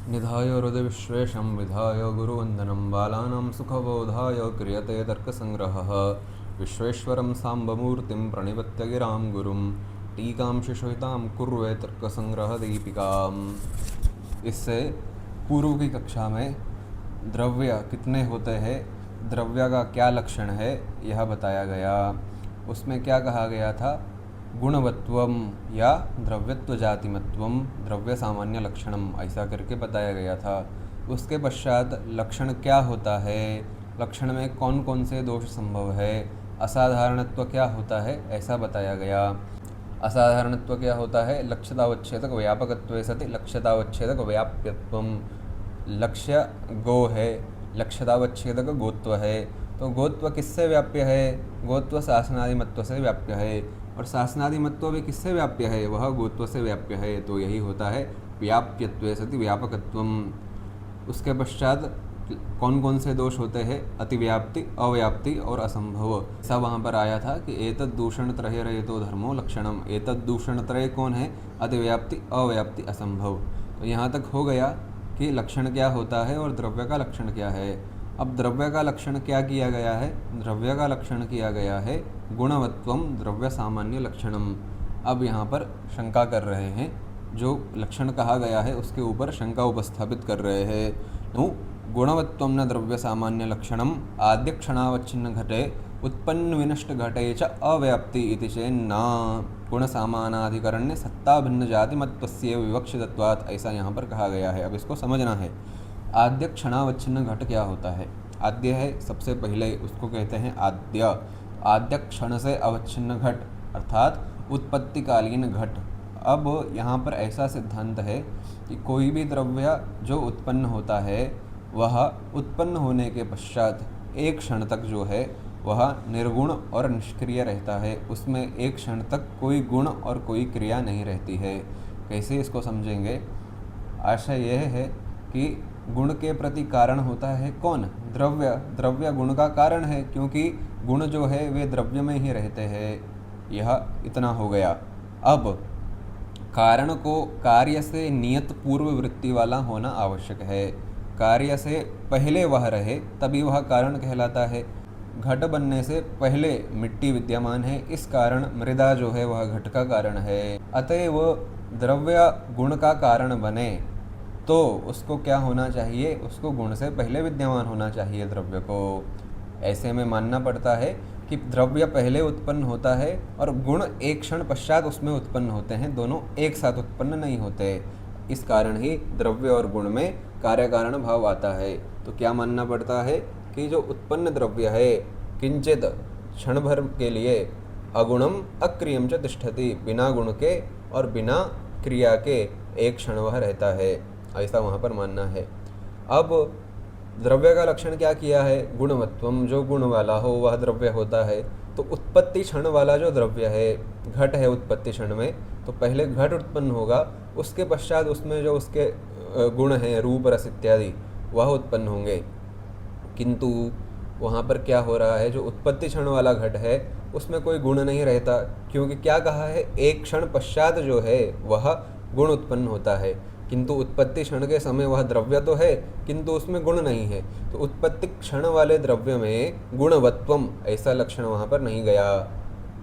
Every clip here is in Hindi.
निधाय हृदयविश्वेशं विधाय गुरुवन्दनं बालानां सुखबोधाय क्रियते तर्कसङ्ग्रहः विश्वेश्वरं साम्बमूर्तिं प्रणिपत्य गिरां गुरुं टीकां शिशुहितां कुर्वे तर्कसंग्रहदीपिकाम्। इससे पूर्व की कक्षा में द्रव्य कितने होते हैं, द्रव्य का क्या लक्षण है, यह बताया गया। उसमें क्या कहा गया था, गुणवत्वम या द्रव्यत्व जातिमत्वम द्रव्य सामान्य लक्षणम, ऐसा करके बताया गया था। उसके पश्चात लक्षण क्या होता है, लक्षण में कौन कौन से दोष संभव है, असाधारणत्व क्या होता है, ऐसा बताया गया। असाधारणत्व क्या होता है, लक्ष्यतावच्छेदक व्यापकत्वे सति लक्ष्यतावच्छेदक व्याप्यत्वम। लक्ष्य गो है, लक्ष्यतावच्छेदक गोत्व है, तो गोत्व किससे व्याप्य है, गोत्व शासनादिमत्व से व्याप्य है, और शासनादिमत्व भी किससे व्याप्य है, वह गोत्व से व्याप्य है, तो यही होता है व्याप्यत्वे सति व्यापकत्वम। उसके पश्चात कौन कौन से दोष होते हैं, अतिव्याप्ति, अव्याप्ति और असंभव। सब वहाँ पर आया था कि एतद दूषण त्रय रहितो धर्मो लक्षणम। एतद दूषण त्रय कौन है, अतिव्याप्ति, अव्याप्ति, असंभव। तो यहाँ तक हो गया कि लक्षण क्या होता है और द्रव्य का लक्षण क्या है। अब द्रव्य का लक्षण क्या किया गया है, द्रव्य का लक्षण किया गया है गुणवत्वम द्रव्य सामान्य लक्षणम। अब यहाँ पर शंका कर रहे हैं, जो लक्षण कहा गया है उसके ऊपर शंका उपस्थापित कर रहे हैं। तो गुणवत्वम न द्रव्य सामान्य लक्षणम आद्य क्षणावच्छिन्न घटे उत्पन्न विनष्ट घटे च अव्याप्ति इति चेन्न गुण सामानाधिकरण्य सत्ता भिन्न जाति मत्वस्य विवक्षितत्वात्, ऐसा यहाँ पर कहा गया है। अब इसको समझना है। आद्य क्षणावच्छिन्न घट क्या होता है, आद्य है सबसे पहले, उसको कहते हैं आद्य। आद्य क्षण से अवच्छिन्न घट अर्थात उत्पत्तिकालीन घट। अब यहाँ पर ऐसा सिद्धांत है कि कोई भी द्रव्य जो उत्पन्न होता है वह उत्पन्न होने के पश्चात एक क्षण तक जो है वह निर्गुण और निष्क्रिय रहता है, उसमें एक क्षण तक कोई गुण और कोई क्रिया नहीं रहती है। कैसे इसको समझेंगे, आशय यह है कि गुण के प्रति कारण होता है कौन, द्रव्य। द्रव्य गुण का कारण है, क्योंकि गुण जो है वे द्रव्य में ही रहते हैं। यह इतना हो गया। अब कारण को कार्य से नियत पूर्व वृत्ति वाला होना आवश्यक है। कार्य से पहले वह रहे तभी वह कारण कहलाता है। घट बनने से पहले मिट्टी विद्यमान है, इस कारण मृदा जो है वह घट का कारण है। अतएव द्रव्य गुण का कारण बने तो उसको क्या होना चाहिए, उसको गुण से पहले विद्यमान होना चाहिए द्रव्य को। ऐसे में मानना पड़ता है कि द्रव्य पहले उत्पन्न होता है और गुण एक क्षण पश्चात उसमें उत्पन्न होते हैं, दोनों एक साथ उत्पन्न नहीं होते। इस कारण ही द्रव्य और गुण में कार्य कारण भाव आता है। तो क्या मानना पड़ता है कि जो उत्पन्न द्रव्य है किंचित क्षण भर के लिए अगुणम अक्रियम च तिष्ठति, बिना गुण के और बिना क्रिया के एक क्षण वह रहता है, ऐसा वहाँ पर मानना है। अब द्रव्य का लक्षण क्या किया है, गुणवत्वम, जो गुण वाला हो वह द्रव्य होता है। तो उत्पत्ति क्षण वाला जो द्रव्य है, घट है उत्पत्ति क्षण में, तो पहले घट उत्पन्न होगा, उसके पश्चात उसमें जो उसके गुण हैं रूप रस इत्यादि वह उत्पन्न होंगे। किंतु वहाँ पर क्या हो रहा है, जो उत्पत्ति क्षण वाला घट है उसमें कोई गुण नहीं रहता, क्योंकि क्या कहा है, एक क्षण पश्चात जो है वह गुण उत्पन्न होता है। किंतु उत्पत्ति क्षण के समय वह द्रव्य तो है किंतु उसमें गुण नहीं है। तो उत्पत्ति क्षण वाले द्रव्य में गुणवत्वम ऐसा लक्षण वहाँ पर नहीं गया।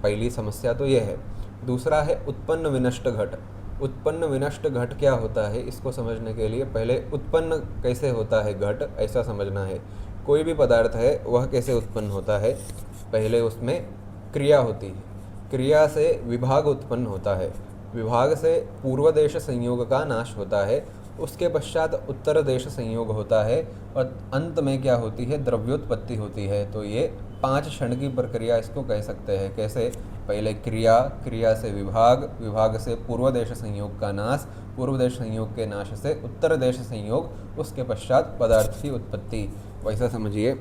पहली समस्या तो यह है। दूसरा है उत्पन्न विनष्ट घट। उत्पन्न विनष्ट घट क्या होता है, इसको समझने के लिए पहले उत्पन्न कैसे होता है घट, ऐसा समझना है। कोई भी पदार्थ है वह कैसे उत्पन्न होता है, पहले उसमें क्रिया होती है, क्रिया से विभाग उत्पन्न होता है, विभाग से पूर्व देश संयोग का नाश होता है, उसके पश्चात उत्तर देश संयोग होता है, और अंत में क्या होती है, द्रव्योत्पत्ति होती है। तो ये 5 क्षण की प्रक्रिया इसको कह सकते हैं। कैसे, पहले क्रिया, क्रिया से विभाग, विभाग से पूर्व देश संयोग का नाश, पूर्व देश संयोग के नाश से उत्तर देश संयोग, उसके पश्चात पदार्थ की उत्पत्ति। वैसा समझिए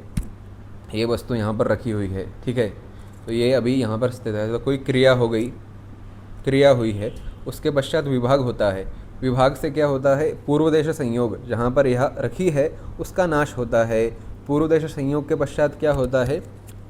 ये वस्तु यहाँ पर रखी हुई है, ठीक है। तो ये अभी यहाँ पर स्थित है, तो कोई क्रिया हो गई, क्रिया हुई है, उसके पश्चात विभाग होता है, विभाग से क्या होता है, पूर्व देश संयोग, जहाँ पर यह रखी है उसका नाश होता है। पूर्व देश संयोग के पश्चात क्या होता है,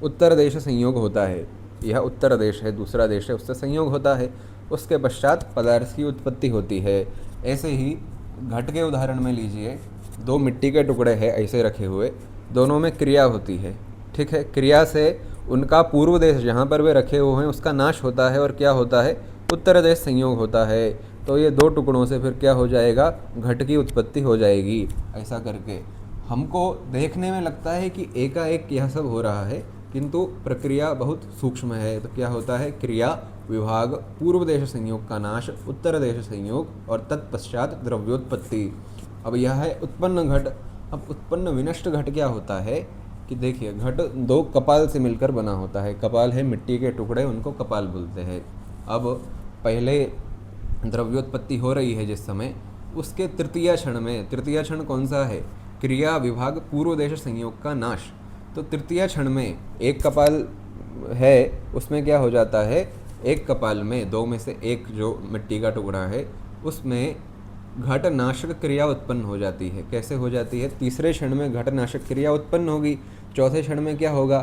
उत्तर देश संयोग होता है, यह उत्तर देश है, दूसरा देश है, उससे संयोग होता है, उसके पश्चात पदार्थ की उत्पत्ति होती है। ऐसे ही घट के उदाहरण में लीजिए, दो मिट्टी के टुकड़े हैं ऐसे रखे हुए, दोनों में क्रिया होती है, ठीक है। क्रिया से उनका पूर्व देश जहाँ पर वे रखे हुए हैं उसका नाश होता है और क्या होता है, उत्तर देश संयोग होता है। तो ये दो टुकड़ों से फिर क्या हो जाएगा, घट की उत्पत्ति हो जाएगी। ऐसा करके हमको देखने में लगता है कि एकाएक यह सब हो रहा है, किंतु प्रक्रिया बहुत सूक्ष्म है। तो क्या होता है, क्रिया विभाग, पूर्व देश संयोग का नाश, उत्तर देश संयोग और तत्पश्चात द्रव्योत्पत्ति। अब यह है उत्पन्न घट। अब उत्पन्न विनष्ट घट क्या होता है कि देखिए, घट दो कपाल से मिलकर बना होता है। कपाल है मिट्टी के टुकड़े, उनको कपाल बोलते हैं। अब पहले द्रव्योत्पत्ति हो रही है जिस समय, उसके तृतीय क्षण में, तृतीय क्षण कौन सा है, क्रिया विभाग पूर्व देश संयोग का नाश। तो तृतीय क्षण में एक कपाल है, उसमें क्या हो जाता है, एक कपाल में दो में से एक जो मिट्टी का टुकड़ा है उसमें घट नाशक क्रिया उत्पन्न हो जाती है। कैसे हो जाती है, तीसरे क्षण में घट नाशक क्रिया उत्पन्न होगी, चौथे क्षण में क्या होगा,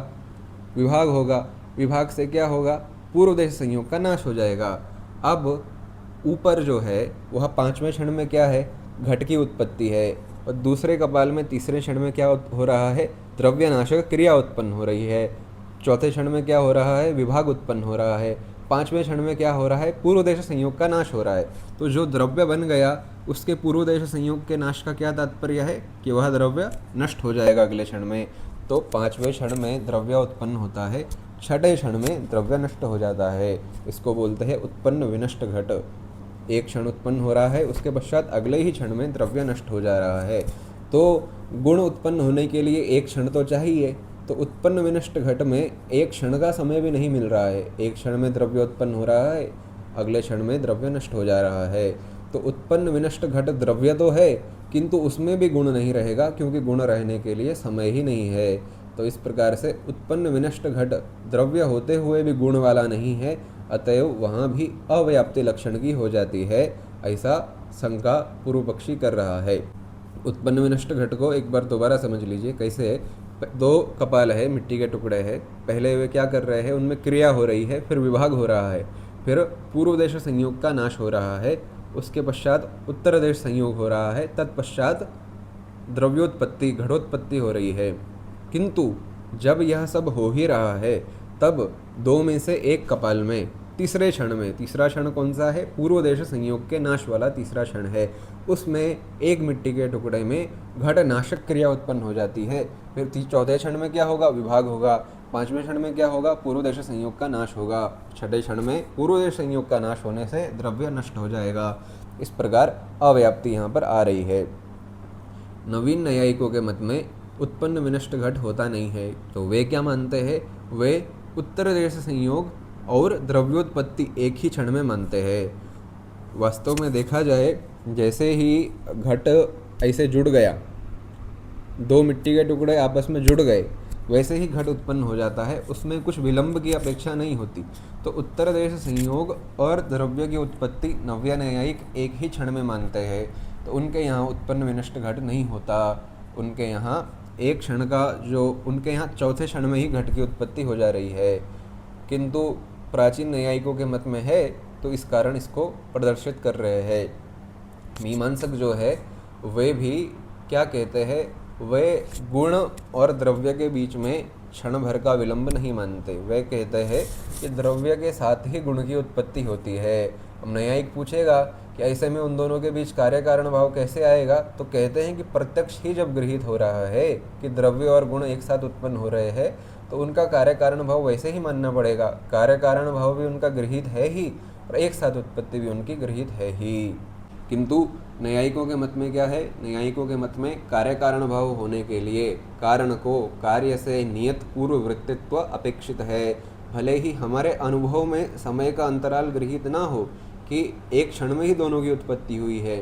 विभाग होगा, विभाग से क्या होगा, पूर्व देश संयोग का नाश हो जाएगा। अब ऊपर जो है वह पांचवें क्षण में क्या है, घट की उत्पत्ति है, और दूसरे कपाल में तीसरे क्षण में क्या हो रहा है, द्रव्य नाशक क्रिया उत्पन्न हो रही है। चौथे क्षण में क्या हो रहा है, विभाग उत्पन्न हो रहा है। पांचवें क्षण में क्या हो रहा है, पूर्व देश संयोग का नाश हो रहा है। तो जो द्रव्य बन गया उसके पूर्व देश संयोग के नाश का क्या तात्पर्य है कि वह द्रव्य नष्ट हो जाएगा अगले क्षण में। तो पांचवें क्षण में द्रव्य उत्पन्न होता है, छठे क्षण में द्रव्य नष्ट हो जाता है। इसको बोलते हैं उत्पन्न विनष्ट घट। एक क्षण उत्पन्न हो रहा है, उसके पश्चात अगले ही क्षण में द्रव्य नष्ट हो जा रहा है। तो गुण उत्पन्न होने के लिए एक क्षण तो चाहिए। तो उत्पन्न विनष्ट घट में एक क्षण का समय भी नहीं मिल रहा है। एक क्षण में द्रव्य उत्पन्न हो रहा है, अगले क्षण में द्रव्य नष्ट हो जा रहा है। तो उत्पन्न विनष्ट घट द्रव्य तो है, किंतु उसमें भी गुण नहीं रहेगा, क्योंकि गुण रहने के लिए समय ही नहीं है। तो इस प्रकार से उत्पन्न विनष्ट घट द्रव्य होते हुए भी गुण वाला नहीं है, अतएव वहाँ भी अव्याप्ति लक्षण की हो जाती है। ऐसा शंका पूर्व पक्षी कर रहा है। उत्पन्न विनष्ट घट को एक बार दोबारा समझ लीजिए कैसे है। दो कपाल है, मिट्टी के टुकड़े हैं, पहले वे क्या कर रहे हैं, उनमें क्रिया हो रही है, फिर विभाग हो रहा है, फिर पूर्व देश संयोग का नाश हो रहा है, उसके पश्चात उत्तर देश संयोग हो रहा है, तत्पश्चात द्रव्योत्पत्ति घटोत्पत्ति हो रही है। किंतु जब यह सब हो ही रहा है तब दो में से एक कपाल में तीसरे क्षण में, तीसरा क्षण कौन सा है, पूर्व देश संयोग के नाश वाला तीसरा क्षण है, उसमें एक मिट्टी के टुकड़े में घट नाशक क्रिया उत्पन्न हो जाती है। फिर चौथे क्षण में क्या होगा, विभाग होगा। पांचवें क्षण में क्या होगा, पूर्व देश संयोग का नाश होगा। छठे क्षण में पूर्व देश संयोग का नाश होने से द्रव्य नष्ट हो जाएगा। इस प्रकार अव्याप्ति यहाँ पर आ रही है। नवीन न्यायिकों के मत में उत्पन्न विनष्ट घट होता नहीं है। तो वे क्या मानते हैं, वे उत्तर देश संयोग और द्रव्योत्पत्ति एक ही क्षण में मानते हैं। वास्तव में देखा जाए, जैसे ही घट ऐसे जुड़ गया, दो मिट्टी के टुकड़े आपस में जुड़ गए, वैसे ही घट उत्पन्न हो जाता है, उसमें कुछ विलंब की अपेक्षा नहीं होती। तो उत्तर देश संयोग और द्रव्य की उत्पत्ति नव्य न्यायिक एक ही क्षण में मानते हैं। तो उनके यहाँ उत्पन्न विनष्ट घट नहीं होता। उनके यहाँ एक क्षण का जो, उनके यहाँ चौथे क्षण में ही घट की उत्पत्ति हो जा रही है। किंतु प्राचीन न्यायिकों के मत में है, तो इस कारण इसको प्रदर्शित कर रहे हैं। मीमांसक जो है वे भी क्या कहते हैं, वे गुण और द्रव्य के बीच में क्षण भर का विलंब नहीं मानते। वे कहते हैं कि द्रव्य के साथ ही गुण की उत्पत्ति होती है। अब न्यायिक पूछेगा कि ऐसे में उन दोनों के बीच कार्य कारण भाव कैसे आएगा, तो कहते हैं कि प्रत्यक्ष ही जब गृहीत हो रहा है कि द्रव्य और गुण एक साथ उत्पन्न हो रहे हैं, तो उनका कार्य कारण भाव वैसे ही मानना पड़ेगा। कार्य कारण भाव भी उनका गृहीत है ही, और एक साथ उत्पत्ति भी उनकी गृहीत है ही। किंतु न्यायिकों के मत में क्या है, न्यायिकों के मत में कार्य कारण भाव होने के लिए कारण को कार्य से नियत पूर्व वृत्तित्व अपेक्षित है। भले ही हमारे अनुभव में समय का अंतराल गृहीत ना हो कि एक क्षण में ही दोनों की उत्पत्ति हुई है,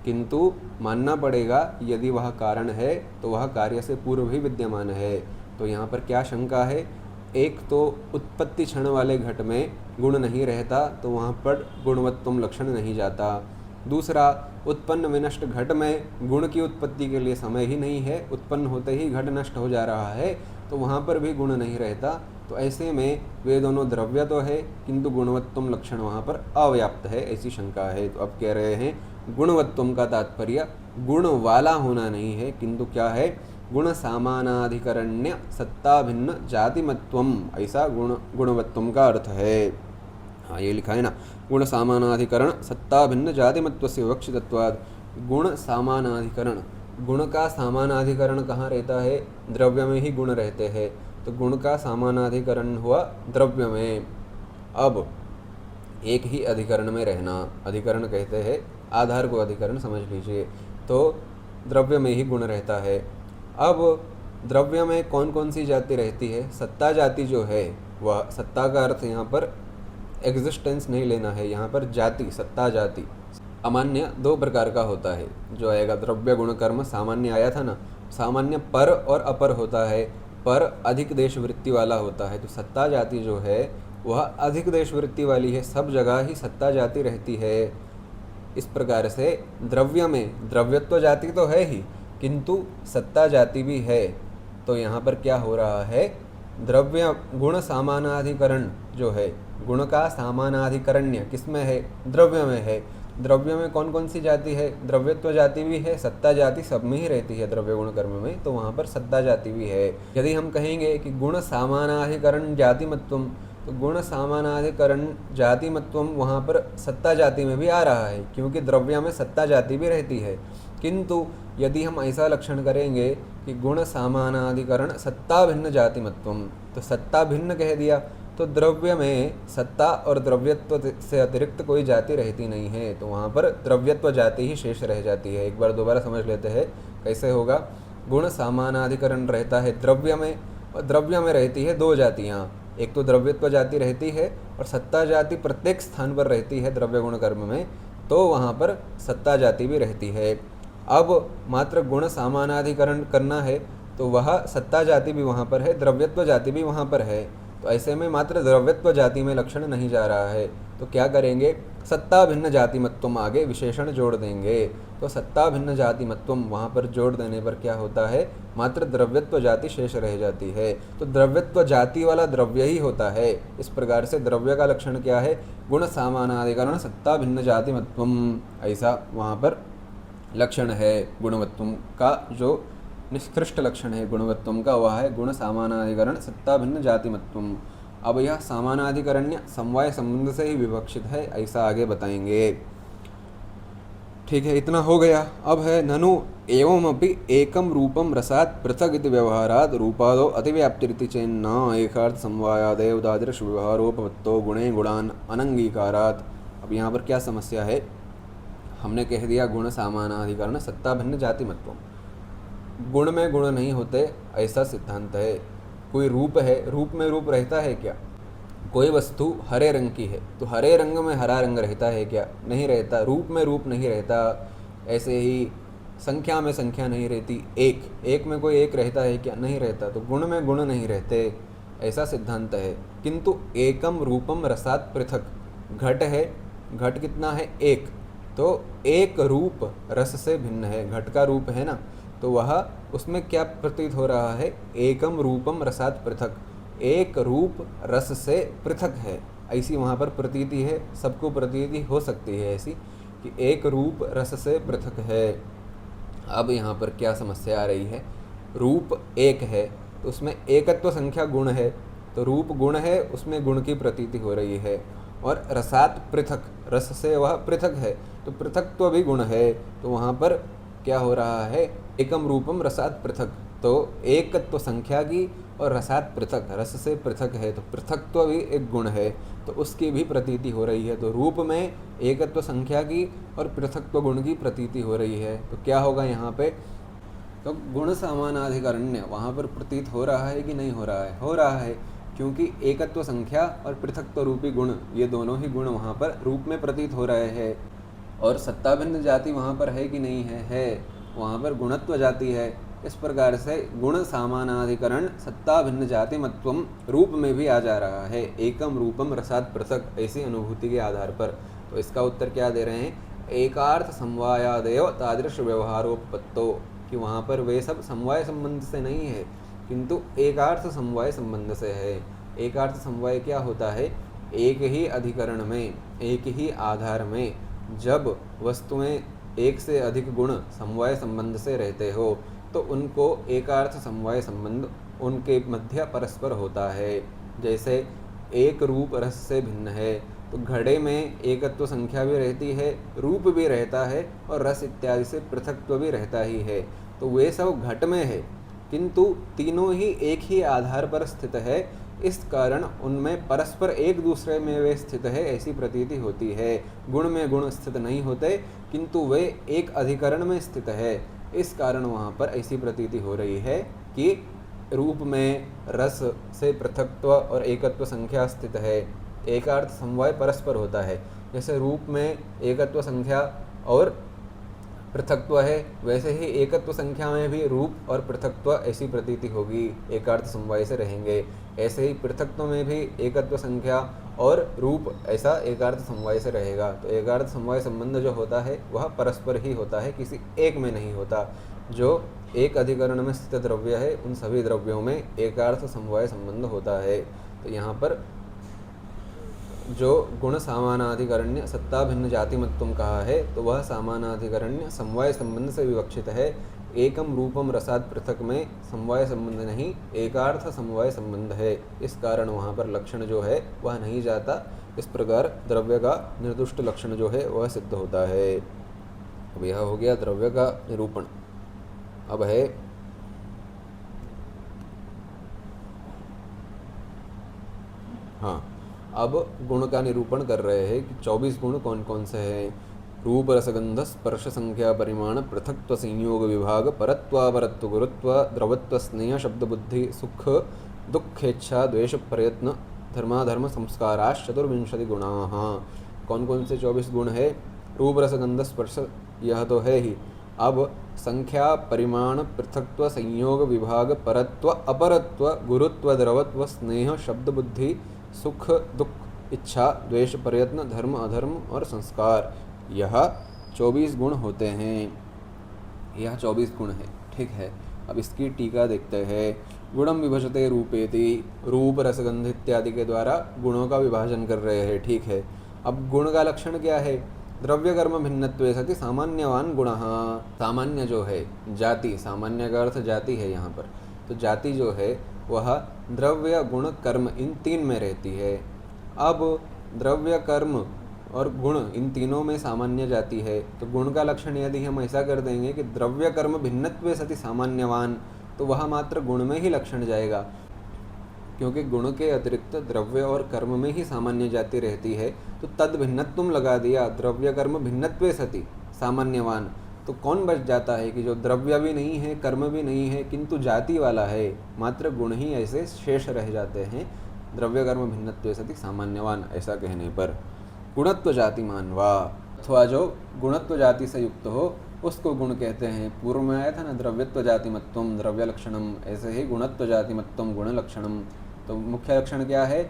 किंतु मानना पड़ेगा यदि वह कारण है तो वह कार्य से पूर्व भी विद्यमान है। तो यहाँ पर क्या शंका है, एक तो उत्पत्ति क्षण वाले घट में गुण नहीं रहता, तो वहाँ पर गुणवत्तम लक्षण नहीं जाता। दूसरा, उत्पन्न विनष्ट घट में गुण की उत्पत्ति के लिए समय ही नहीं है, उत्पन्न होते ही घट नष्ट हो जा रहा है, तो वहाँ पर भी गुण नहीं रहता। तो ऐसे में वे दोनों द्रव्य तो है किंतु गुणवत्तम लक्षण वहाँ पर अव्याप्त है, ऐसी शंका है। तो अब कह रहे हैं गुणवत्तम का तात्पर्य गुण वाला होना नहीं है, किंतु क्या है, गुण सामानाधिकरण्य सत्ता भिन्न जातिमत्वम, ऐसा गुणवत्तम का अर्थ है। हाँ, ये लिखा है ना, गुण सामानाधिकरण सत्ता भिन्न जातिमत्वस्य विवक्षितत्वात्। गुण सामानाधिकरण, गुण का सामानाधिकरण कहाँ रहता है, द्रव्य में ही गुण रहते हैं, तो गुण का सामानाधिकरण हुआ द्रव्य में। अब एक ही अधिकरण में रहना, अधिकरण कहते हैं आधार को, अधिकरण समझ लीजिए, तो द्रव्य में ही गुण रहता है। अब द्रव्य में कौन कौन सी जाति रहती है, सत्ता जाति जो है वह, सत्ता का अर्थ यहाँ पर एग्जिस्टेंस नहीं लेना है, यहाँ पर जाति, सत्ता जाति। अमान्य दो प्रकार का होता है, जो आएगा द्रव्य गुण कर्म, सामान्य आया था ना, सामान्य पर और अपर होता है, पर अधिक देश वृत्ति वाला होता है, तो सत्ता जाति जो है वह अधिक देश वृत्ति वाली है, सब जगह ही सत्ता जाति रहती है। इस प्रकार से द्रव्य में द्रव्यत्व जाति तो है ही, किंतु सत्ता जाति भी है। तो यहाँ पर क्या हो रहा है, द्रव्य गुण सामानाधिकरण जो है, गुण का सामानाधिकरण्य किसमें है, द्रव्य में है। द्रव्य में कौन कौन सी जाति है, द्रव्यत्व जाति भी है, सत्ता जाति सब में ही रहती है द्रव्य गुण कर्म में, तो वहाँ पर सत्ता जाति भी है। यदि हम कहेंगे कि गुण सामानाधिकरण जातिमत्वम, तो गुण सामानाधिकरण जातिमत्वम वहाँ पर सत्ता जाति में भी आ रहा है, क्योंकि द्रव्य में सत्ता जाति भी रहती है। किंतु यदि हम ऐसा लक्षण करेंगे कि गुण सामानाधिकरण सत्ता भिन्न जातिमत्वम, तो सत्ता भिन्न कह दिया, तो द्रव्य में सत्ता और द्रव्यत्व से अतिरिक्त कोई जाति रहती नहीं है, तो वहाँ पर द्रव्यत्व जाति ही शेष रह जाती है। एक बार दोबारा समझ लेते हैं कैसे होगा। गुण सामानाधिकरण रहता है द्रव्य में, और द्रव्य में रहती है दो जातियाँ, एक तो द्रव्यत्व जाति रहती है और सत्ता जाति प्रत्येक स्थान पर रहती है द्रव्य गुण कर्म में, तो वहाँ पर सत्ता जाति भी रहती है। अब मात्र गुण सामानाधिकरण करना है तो वह सत्ता जाति भी वहाँ पर है, द्रव्यत्व जाति भी वहाँ पर है, तो ऐसे में मात्र द्रव्यत्व जाति में लक्षण नहीं जा रहा है, तो क्या करेंगे, सत्ता भिन्न जातिमत्वम आगे विशेषण जोड़ देंगे। तो सत्ता भिन्न जातिमत्वम वहाँ पर जोड़ देने पर क्या होता है, मात्र द्रव्यत्व जाति शेष रह जाती है, तो द्रव्यत्व जाति वाला द्रव्य ही होता है। इस प्रकार से द्रव्य का लक्षण क्या है, गुण सामानाधिकरण सत्ता भिन्न जातिमत्वम, ऐसा वहाँ पर लक्षण है। गुणवत्वम का जो निष्कृष्ट लक्षण है गुणवत्वम का, वह है गुण सामानाधिकरण सत्ता भिन्न जातिमत्वम। अब यह सामानाधिकरण्य समवाय संबंध से ही विवक्षित है, ऐसा आगे बताएंगे। ठीक है, इतना हो गया। अब है ननु एवमपि एकम रूपम रसात् पृथक इति व्यवहारात् रूपादो अतिव्याप्तिरिति चेन्न एकार्थ समवायादेव तादृश व्यवहारोपपत्तो गुणे गुणान अनंगीकारात्। अब यहाँ पर क्या समस्या है, हमने कह दिया गुण सामानाधिकरण सत्ता भिन्न जातिमत्वम, गुण में गुण नहीं होते ऐसा सिद्धांत है। कोई रूप है, रूप में रूप रहता है क्या, कोई वस्तु हरे रंग की है तो हरे रंग में हरा रंग रहता है क्या, नहीं रहता, रूप में रूप नहीं रहता। ऐसे ही संख्या में संख्या नहीं रहती, एक में कोई एक रहता है क्या, नहीं रहता, तो गुण में गुण नहीं रहते, ऐसा सिद्धांत है। किंतु एकम रूपम रसात् पृथक, घट है, घट कितना है, एक, तो एक रूप रस से भिन्न है, घट का रूप है ना, तो वह उसमें क्या प्रतीत हो रहा है, एकम रूपम रसात् पृथक, एक रूप रस से पृथक है, ऐसी वहाँ पर प्रतीति है। सबको प्रतीति हो सकती है ऐसी कि एक रूप रस से पृथक है। अब यहाँ पर क्या समस्या आ रही है, रूप एक है तो उसमें एकत्व संख्या गुण है, तो रूप गुण है, उसमें गुण की प्रतीति हो रही है, और रसात् पृथक, रस से वह पृथक है तो पृथकत्व भी गुण है, तो वहाँ पर क्या हो रहा है, एकम रूपम रसात् पृथक, तो एकत्व संख्या की और रसात् पृथक, रस से पृथक है तो पृथकत्व भी एक गुण है, तो उसकी भी प्रतीति हो रही है। तो रूप में एकत्व संख्या की और पृथकत्व गुण की प्रतीति हो रही है, तो क्या होगा यहाँ पे, तो गुण सामानाधिकरण्य वहाँ पर प्रतीत हो रहा है कि नहीं हो रहा है, हो रहा है, क्योंकि एकत्व संख्या और पृथकत्व रूपी गुण, ये दोनों ही गुण वहाँ पर रूप में प्रतीत हो रहे हैं। और सत्ता भिन्न जाति वहाँ पर है कि नहीं है, वहाँ पर गुणत्व जाति है। इस प्रकार से गुण सामानाधिकरण सत्ता भिन्न जातिमत्वम रूप में भी आ जा रहा है, एकम रूपम रसात् पृथक, ऐसी अनुभूति के आधार पर। तो इसका उत्तर क्या दे रहे हैं, एकार्थ समवायादेव तादृश व्यवहारोपपत्तो, कि वहाँ पर वे सब समवाय संबंध से नहीं है किंतु एकार्थ समवाय संबंध से है। एकार्थ समवाय क्या होता है? एक ही अधिकरण में, एक ही आधार में जब वस्तुएं एक से अधिक गुण समवाय संबंध से रहते हो तो उनको एकार्थ समवाय संबंध उनके मध्य परस्पर होता है। जैसे एक रूप रस से भिन्न है, तो घड़े में एकत्व संख्या भी रहती है, रूप भी रहता है और रस इत्यादि से पृथकत्व भी रहता ही है। तो वे सब घट में है, किंतु तीनों ही एक ही आधार पर स्थित है, इस कारण उनमें परस्पर एक दूसरे में वे स्थित है ऐसी प्रतीति होती है। गुण में गुण स्थित नहीं होते, किंतु वे एक अधिकरण में स्थित है, इस कारण वहाँ पर ऐसी प्रतीति हो रही है कि रूप में रस से पृथकत्व और एकत्व संख्या स्थित है। एकार्थ समवाय परस्पर होता है। जैसे रूप में एकत्व संख्या और पृथकत्व है, वैसे ही एकत्व संख्या में भी रूप और पृथकत्व ऐसी प्रतीति होगी, एकार्थ समवाय से रहेंगे। ऐसे ही पृथकत्व में भी एकत्व संख्या और रूप ऐसा एकार्थ समवाय से रहेगा। तो एकार्थ समवाय संबंध जो होता है वह परस्पर ही होता है, किसी एक में नहीं होता। जो एक अधिकरण में स्थित द्रव्य है उन सभी द्रव्यों में एकार्थ समवाय संबंध होता है। तो यहाँ पर जो गुण सामानाधिकरण्य सत्ता भिन्न जातिमत्वम कहा है, तो वह सामानाधिकरण्य समवाय संबंध से विवक्षित है। एकम रूपम रसाद पृथक में समवाय संबंध नहीं, एकार्थ समवाय संबंध है, इस कारण वहाँ पर लक्षण जो है वह नहीं जाता। इस प्रकार द्रव्य का निर्दुष्ट लक्षण जो है वह सिद्ध होता है। अब यह हो गया द्रव्य का निरूपण। अब है अब गुण का निरूपण कर रहे हैं कि 24 गुण कौन कौन से हैं। रूप रसगंध स्पर्श संख्या परिमाण पृथक्त्व संयोग विभाग परत्वापरत्व गुरुत्व द्रवत्व स्नेह शब्द बुद्धि सुख दुखेच्छा द्वेष प्रयत्न धर्माधर्म संस्काराश 24 गुणाः। कौन कौन से 24 गुण है? रूप रसगंध स्पर्श यह तो है ही। अब संख्या परिमाण पृथक्त्व संयोग विभाग परत्व अपरत्व गुरुत्व द्रवत्व स्नेह शब्द बुद्धि सुख दुख इच्छा द्वेष प्रयत्न धर्म अधर्म और संस्कार, यह 24 गुण होते हैं। यह 24 गुण है, ठीक है। अब इसकी टीका देखते हैं। गुणम विभजते रूपेति, रूप रसगंध इत्यादि के द्वारा गुणों का विभाजन कर रहे हैं, ठीक है। अब गुण का लक्षण क्या है? द्रव्य कर्म भिन्नत्वे सति सामान्यवान गुणः। सामान्य जो है जाति, सामान्य का अर्थ जाति है यहाँ पर, तो जाति जो है वह द्रव्य गुण कर्म इन तीन में रहती है। अब द्रव्य कर्म और गुण इन तीनों में सामान्य जाति है, तो गुण का लक्षण यदि हम ऐसा कर देंगे कि द्रव्य कर्म भिन्नत्वे सति सामान्यवान, तो वह मात्र गुण में ही लक्षण जाएगा, क्योंकि गुण के अतिरिक्त द्रव्य और कर्म में ही सामान्य जाति रहती है। तो तद भिन्नत्वम लगा दिया, द्रव्य कर्म भिन्नत्वे सति सामान्यवान, तो कौन बच जाता है कि जो द्रव्य भी नहीं है कर्म भी नहीं है किंतु जाति वाला है, मात्र गुण ही ऐसे शेष रह जाते हैं। द्रव्य कर्म भिन्नत्वे सति सामान्यवान ऐसा कहने पर गुणत्व जाति मानवा, अथवा जो गुणत्व जाति से युक्त हो उसको गुण कहते हैं। पूर्व में आया था ना द्रव्यत्व जातिमत्वम द्रव्य लक्षणम, ऐसे ही गुणत्व जातिमत्वम गुण लक्षणम। तो मुख्य लक्षण क्या है?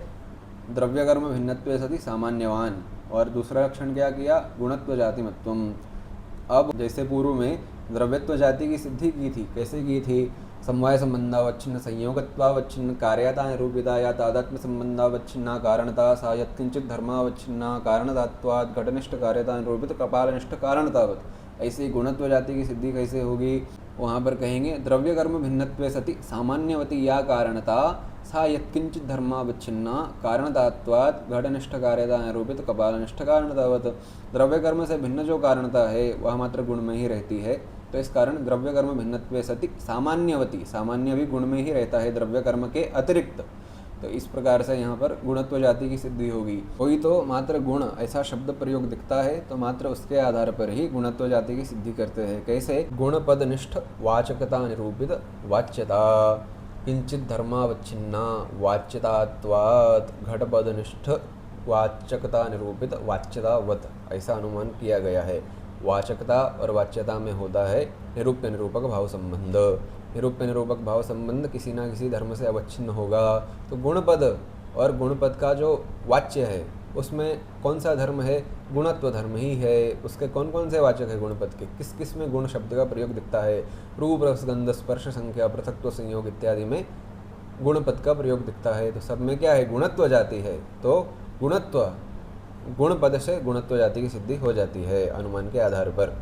द्रव्य कर्म भिन्नत्वे सति सामान्यवान, और दूसरा लक्षण क्या किया? गुणत्व जातिमत्वम। अब जैसे पूर्व में द्रव्यत्व जाति की सिद्धि की थी, कैसे की थी? समवाय संबंधावच्छिन्न संयोगत्वावच्छिन्न कार्यता निरूपिता या तादात्म्य संबंधावच्छिन्ना कारणता सा यत्किंचित धर्मावच्छिन्ना कारणतात्वात् घटनिष्ठ कार्यता निरूपित कपालनिष्ठ कारणतावत्। ऐसे गुणत्व जाति की सिद्धि कैसे होगी? वहाँ पर कहेंगे द्रव्य कर्म भिन्नत्वे सति सामान्यवती या कारणता सा यत्किंचित धर्मावच्छिन्ना कारणतात्वात् घटनिष्ठ कार्यता निरूपित कपालनिष्ठ कारणतावत्। द्रव्य कर्म से भिन्न जो कारणता है वह मात्र गुण में ही रहती है, तो इस कारण द्रव्य कर्म भिन्नत्वे सति सामान्यवती, सामान्य भी गुण में ही रहता है द्रव्य कर्म के अतिरिक्त। तो इस प्रकार से यहाँ पर गुणत्व जाति की सिद्धि होगी। कोई तो मात्र गुण ऐसा शब्द प्रयोग दिखता है तो मात्र उसके आधार पर ही गुणत्व जाति की सिद्धि करते हैं। कैसे? गुण पदनिष्ठ वाचकता निरूपित वाच्यता किंचित धर्मावच्छिन्ना वाच्यतात्वात् घट पदनिष्ठ वाचकता निरूपित वाच्यतावत्, ऐसा अनुमान किया गया है। वाचकता और वाच्यता में होता है निरूप्य निरूपक भाव संबंध। निरूप्य निरूपक भाव संबंध किसी ना किसी धर्म से अवच्छिन्न होगा। तो गुणपद और गुणपद का जो वाच्य है उसमें कौन सा धर्म है? गुणत्व धर्म ही है। उसके कौन कौन से वाचक है गुणपद के? किस किस में गुण शब्द का प्रयोग दिखता है? रूप रसगंध स्पर्श संख्या पृथक्त्व संयोग इत्यादि में गुण पद का प्रयोग दिखता है। तो सब में क्या है, गुणत्व जाति है, तो गुणत्व गुण पद से गुणत्व जाति की सिद्धि हो जाती है अनुमान के आधार पर।